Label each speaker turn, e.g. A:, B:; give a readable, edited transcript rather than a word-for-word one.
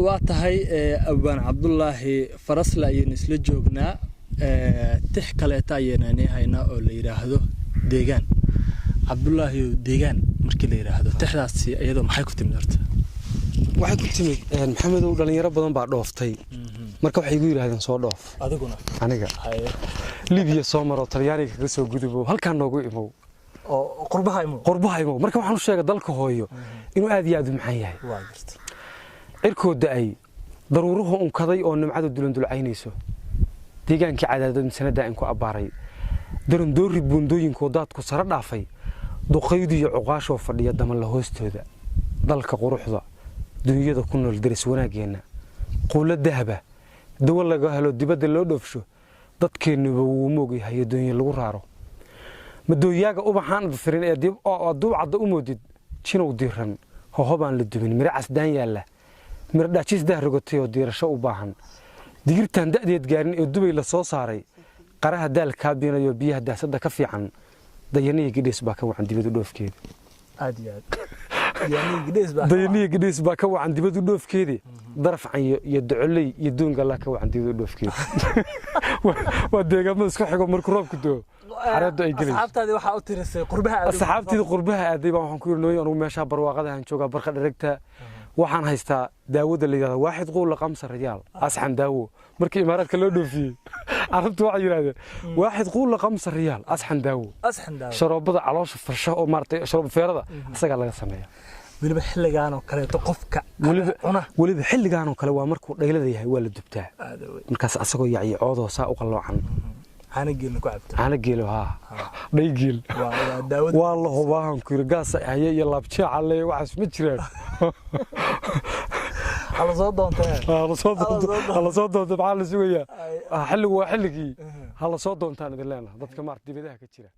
A: وقتهاي أبان عبد الله فرسلا ينسل جوجنا تح كلاتا يناني هينا أو ليراهدو ديجان عبد الله ديجان مركي ليراهدو تحدث أيضا محي كنت مدرت
B: waxay ku timid maxamed oo dhalinyaro badan baa dhooftay marka waxay igu yiraahdeen soo dhoof
A: adiguna
B: aniga Libiya soo maro Talyaaniga kaga soo gudubo halkaan noogu imow
A: oo qurbaha imo
B: marka waxaan u sheegay dalka hooyo inuu aad iyo aad u maxan yahay
A: waa jirta
B: cirkooda ay daruuruhu unkaday oo nimcadu dulandulcaynayso deegaankii cadaadad sanada in ku abaaray darandoori buundooyinka daadku sare dhaafay duqeyd iyo cuqaasho fadhiya dama la hoostooda dalka quruxda dunyada ku nool daris wanaageena qoolo dahaba dawa laga helo dibadda loo dhoofsho dadkeenuba wuu moogyahay dunya lagu raaro madooyaaga ubaxaan firin ee dib oo duucada u moodid jinow diiran hobaan la dubin mira casdaan yaala mira dhaajis dahrogotay oo diirasho u baahan digirtan da'deed gaarin ee dubay la soo saaray qaraha daalka biinayo biyaha daasada ka fiican dayaniga gidhees baa ka wacan dibadda dhoofkeeda
A: aad iyo aad
B: dayaniga gidhees baa ka wacan dibadda dhoofkeeda daraf canyo iyo duculay iyo doonga la ka wacan dibadda dhoofkeeda waa deegaamada isku xigo markuu roobku doo xarada ay galeen
A: asxaabtaadi waxa u tirisay qurbaha
B: asxaabtida qurbaha aaday baan waxaan ku yirnooy anigu meesha barwaaqada aan jooga barqa dharagta waxaan haystaa daawada la yiraahdo waaxid qool qamsa riyaal asxan daawo markii imaaraadka loo dhoofiyay arabtu waxa yiraahdeen waaxid qool qamsa riyaal asxan daawo sharoobada caloosha farsho oo maartay sharoob feerada asaga laga sameeyaa
A: waliba xilligaan oo kale qofka
B: waliba xilligaan oo kale waa markuu dhaylada yahay waa la dubtaa markaas asagoo yaciyo coodo saa u qaloocan
A: أنا جيل نكعبت.
B: أنا جيل ها. ده جيل. والله هواهم كيرجاس هي يلا بتشع عليه وعس متشرب.
A: على صوت أنت.
B: على صوت أنت بعلى شوية. حلو حلقي. على صوت أنت أنا بالله. ضد كمارت دي بدها كتير.